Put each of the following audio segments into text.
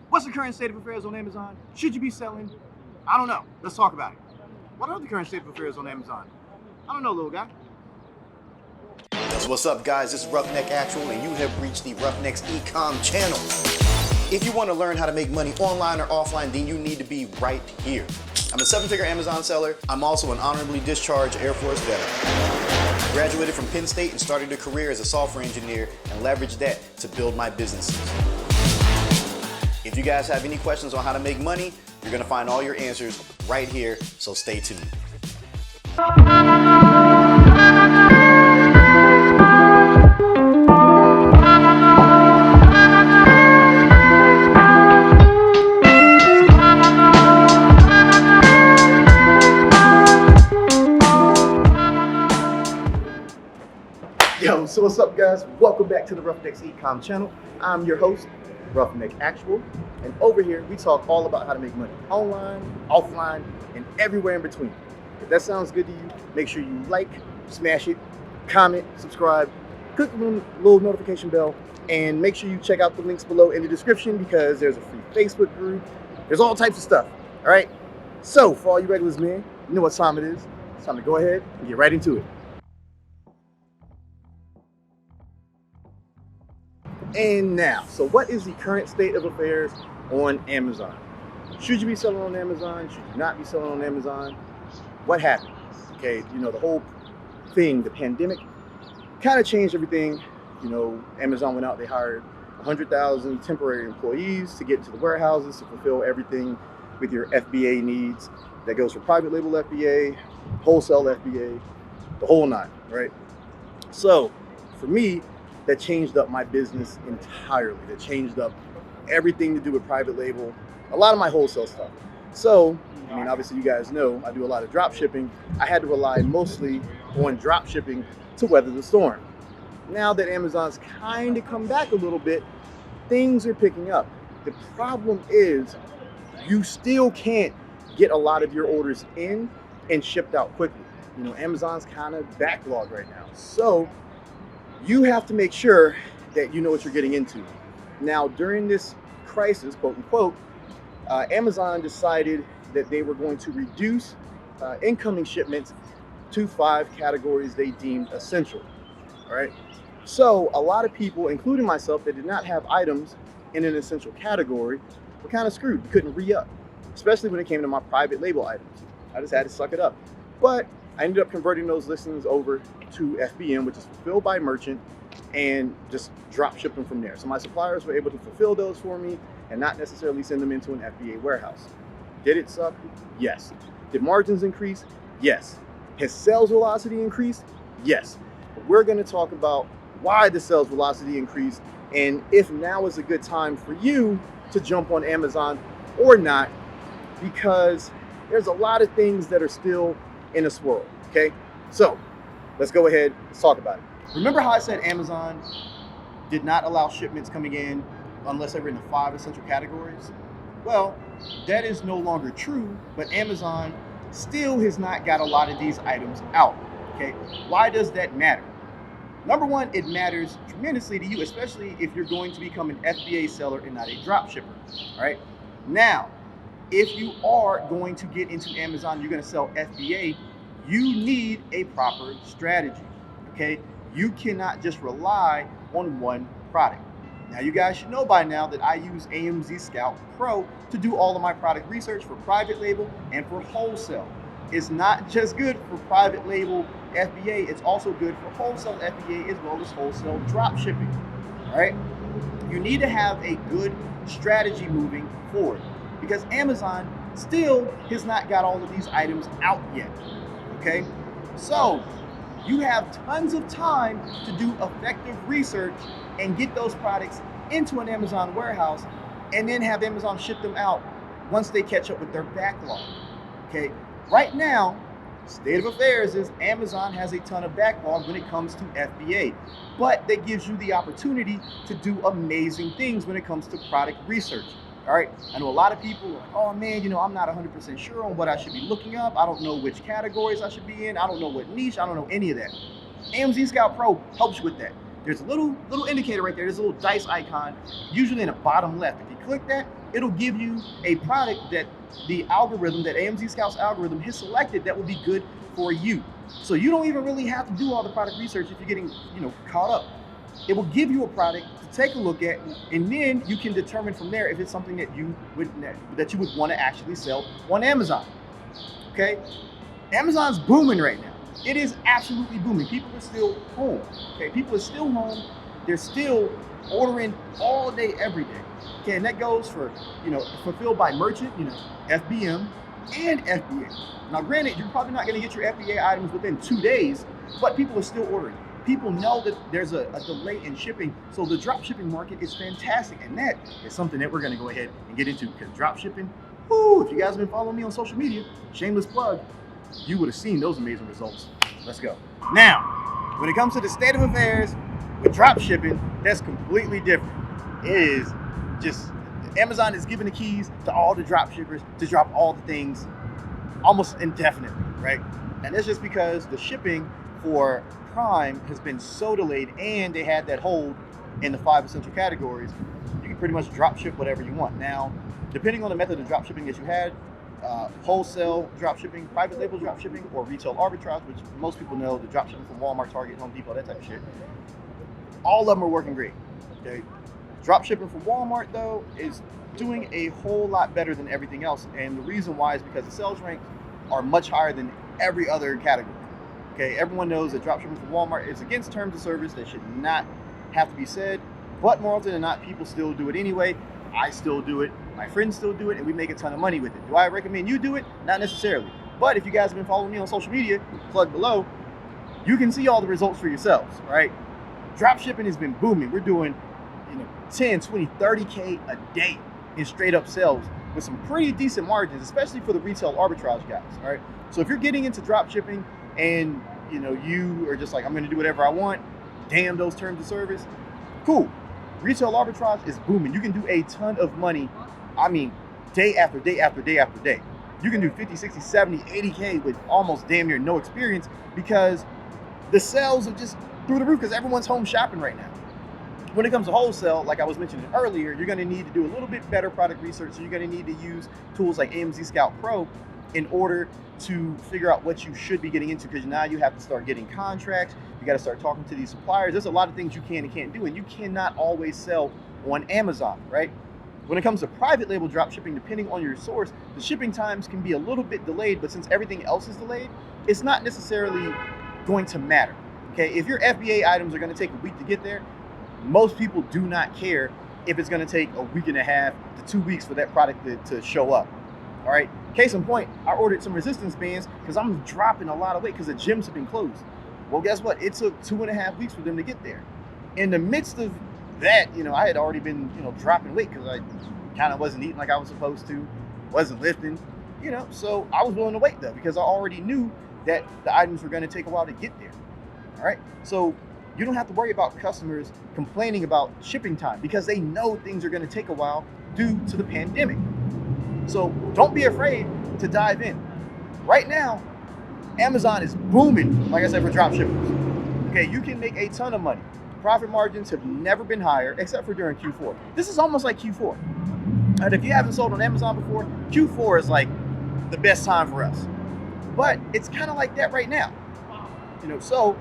What's the current state of affairs on Amazon? Should you be selling? I don't know. Let's talk about it. What are the current state of affairs on Amazon? I don't know, little guy. That's what's up, guys. This is 𝗙𝗥𝗘𝗦, and you have reached the Roughneck's Ecom channel. If you want to learn how to make money online or offline, then you need to be right here. I'm a 7-figure Amazon seller. I'm also an honorably discharged Air Force veteran. Graduated from Penn State and started a career as a software engineer and leveraged that to build my businesses. If you guys have any questions on how to make money, you're going to find all your answers right here, so stay tuned. Yo, so what's up, guys? Welcome back to the Roughneck's Ecom channel. I'm your host, 𝗙𝗥𝗘𝗦, and over here we talk all about how to make money online, offline, and everywhere in between. If that sounds good to you, make sure you like, smash it, comment, subscribe, click the little notification bell, and make sure you check out the links below in the description because there's a free Facebook group. There's all types of stuff, all right? So for all you regulars, man, you know what time it is. It's time to go ahead and get right into it. And now, so what is the current state of affairs on Amazon? Should you be selling on Amazon? Should you not be selling on Amazon? What happened? Okay, you know, the whole thing, the pandemic, kind of changed everything. You know, Amazon went out, they hired 100,000 temporary employees to get into the warehouses to fulfill everything with your FBA needs. That goes for private label FBA, wholesale FBA, the whole nine, right? So for me, that changed up my business entirely. That changed up everything to do with private label, a lot of my wholesale stuff. So, I mean, obviously you guys know I do a lot of drop shipping. I had to rely mostly on drop shipping to weather the storm. Now that Amazon's kind of come back a little bit, things are picking up. The problem is you still can't get a lot of your orders in and shipped out quickly. You know, Amazon's kind of backlogged right now. So you have to make sure that you know what you're getting into. Now, during this crisis, quote unquote, Amazon decided that they were going to reduce incoming shipments to 5 categories they deemed essential, all right? So a lot of people, including myself, that did not have items in an essential category were kind of screwed. You couldn't re-up, especially when it came to my private label items. I just had to suck it up. But I ended up converting those listings over to FBM, which is fulfilled by merchant, and just drop ship them from there. So my suppliers were able to fulfill those for me and not necessarily send them into an FBA warehouse. Did it suck? Yes. Did margins increase? Yes. Has sales velocity increased? Yes. But we're going to talk about why the sales velocity increased and if now is a good time for you to jump on Amazon or not, because there's a lot of things that are still in a swirl, okay? So let's go ahead, let's talk about it. Remember how I said Amazon did not allow shipments coming in unless they were in the 5 essential categories? Well, that is no longer true, but Amazon still has not got a lot of these items out, okay? Why does that matter? Number one, it matters tremendously to you, especially if you're going to become an FBA seller and not a drop shipper, all right? Now, if you are going to get into Amazon, you're going to sell FBA, you need a proper strategy, okay? You cannot just rely on one product. Now, you guys should know by now that I use AMZ Scout Pro to do all of my product research for private label and for wholesale. It's not just good for private label FBA, it's also good for wholesale FBA as well as wholesale drop shipping, all right? You need to have a good strategy moving forward, because Amazon still has not got all of these items out yet, okay? So you have tons of time to do effective research and get those products into an Amazon warehouse and then have Amazon ship them out once they catch up with their backlog, okay? Right now, state of affairs is Amazon has a ton of backlog when it comes to FBA, but that gives you the opportunity to do amazing things when it comes to product research. All right, I know a lot of people are like, oh man, you know, I'm not 100% sure on what I should be looking up. I don't know which categories I should be in. I don't know what niche. I don't know any of that. AMZ Scout Pro helps you with that. there's a little indicator right there. There's a little dice icon, usually in the bottom left. If you click that, it'll give you a product that the algorithm, that AMZ Scout's algorithm has selected that will be good for you. So you don't even really have to do all the product research if you're getting, caught up. It will give you a product to take a look at, and then you can determine from there if it's something that you would want to actually sell on Amazon. Okay, Amazon's booming right now. It is absolutely booming. People are still home. Okay, people are still home. They're still ordering all day, every day. Okay, and that goes for fulfilled by merchant, FBM and FBA. Now, granted, you're probably not going to get your FBA items within 2 days, but people are still ordering. People know that there's a delay in shipping, so the drop shipping market is fantastic, and that is something that we're going to go ahead and get into, because drop shipping, if you guys have been following me on social media, shameless plug, you would have seen those amazing results. Let's go. Now, when it comes to the state of affairs with drop shipping, that's completely different. It is just, Amazon is giving the keys to all the drop shippers to drop all the things almost indefinitely, right? And that's just because the shipping for Prime has been so delayed, and they had that hold in the 5 essential categories. You can pretty much drop ship whatever you want. Now, depending on the method of drop shipping that you had, wholesale drop shipping, private label drop shipping, or retail arbitrage, which most people know, the drop shipping from Walmart, Target, Home Depot, that type of shit, all of them are working great. Okay, drop shipping from Walmart though is doing a whole lot better than everything else, and the reason why is because the sales ranks are much higher than every other category. Okay, everyone knows that drop shipping from Walmart is against terms of service. That should not have to be said, but more often than not, people still do it anyway. I still do it, my friends still do it, and we make a ton of money with it. Do I recommend you do it? Not necessarily. But if you guys have been following me on social media, plug below, you can see all the results for yourselves, right? Drop shipping has been booming. We're doing 10, 20, 30K a day in straight up sales with some pretty decent margins, especially for the retail arbitrage guys, all right? So if you're getting into drop shipping and you are just like, I'm gonna do whatever I want, damn those terms of service, cool. Retail arbitrage is booming. You can do a ton of money, I mean, day after day after day after day. You can do 50, 60, 70, 80K with almost damn near no experience, because the sales are just through the roof because everyone's home shopping right now. When it comes to wholesale, like I was mentioning earlier, you're going to need to do a little bit better product research. So you're going to need to use tools like AMZ Scout Pro in order to figure out what you should be getting into, because now you have to start getting contracts. You got to start talking to these suppliers. There's a lot of things you can and can't do, and you cannot always sell on Amazon, right? When it comes to private label drop shipping, depending on your source, the shipping times can be a little bit delayed, but since everything else is delayed, it's not necessarily going to matter. Okay, if your FBA items are going to take a week to get there, most people do not care if it's going to take a week and a half to 2 weeks for that product to show up. All right, case in point, I ordered some resistance bands because I'm dropping a lot of weight because the gyms have been closed. Well, guess what? It took 2.5 weeks for them to get there. In the midst of that, I had already been, dropping weight because I kind of wasn't eating like I was supposed to, wasn't lifting, so I was willing to wait though, because I already knew that the items were going to take a while to get there. All right, so you don't have to worry about customers complaining about shipping time because they know things are going to take a while due to the pandemic. So don't be afraid to dive in. Right now, Amazon is booming, like I said, for drop shippers. Okay, you can make a ton of money. Profit margins have never been higher except for during Q4. This is almost like Q4. And if you haven't sold on Amazon before, Q4 is like the best time for us. But it's kind of like that right now. So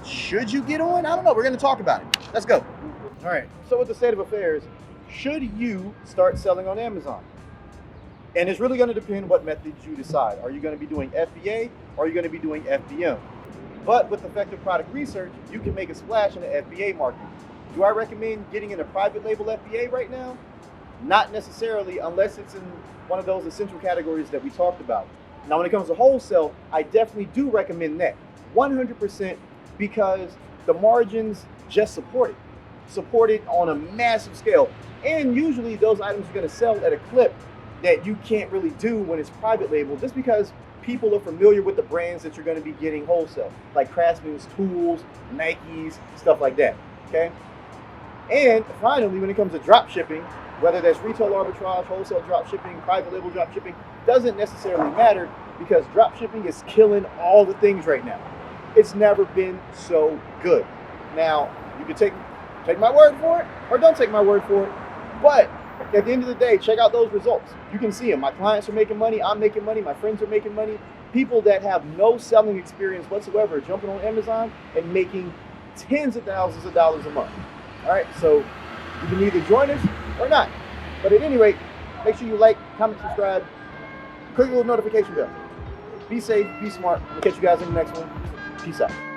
should you get on? I don't know. We're going to talk about it. Let's go. All right. So with the state of affairs, should you start selling on Amazon? And it's really going to depend what methods you decide. Are you going to be doing FBA or are you going to be doing FBM? But with effective product research, you can make a splash in the FBA market. Do I recommend getting in a private label FBA right now? Not necessarily, unless it's in one of those essential categories that we talked about. Now, when it comes to wholesale, I definitely do recommend that 100%, because the margins just support it on a massive scale. And usually those items are going to sell at a clip that you can't really do when it's private label, just because people are familiar with the brands that you're going to be getting wholesale, like Craftsman's tools, Nikes, stuff like that. Okay. And finally, when it comes to drop shipping, whether that's retail arbitrage, wholesale drop shipping, private label drop shipping, doesn't necessarily matter, because drop shipping is killing all the things right now. It's never been so good. Now, You can take my word for it or don't take my word for it. But at the end of the day, check out those results. You can see them. My clients are making money. I'm making money. My friends are making money. People that have no selling experience whatsoever are jumping on Amazon and making tens of thousands of dollars a month. All right, so you can either join us or not. But at any rate, make sure you like, comment, subscribe, click the little notification bell. Be safe, be smart. We'll catch you guys in the next one. Peace out.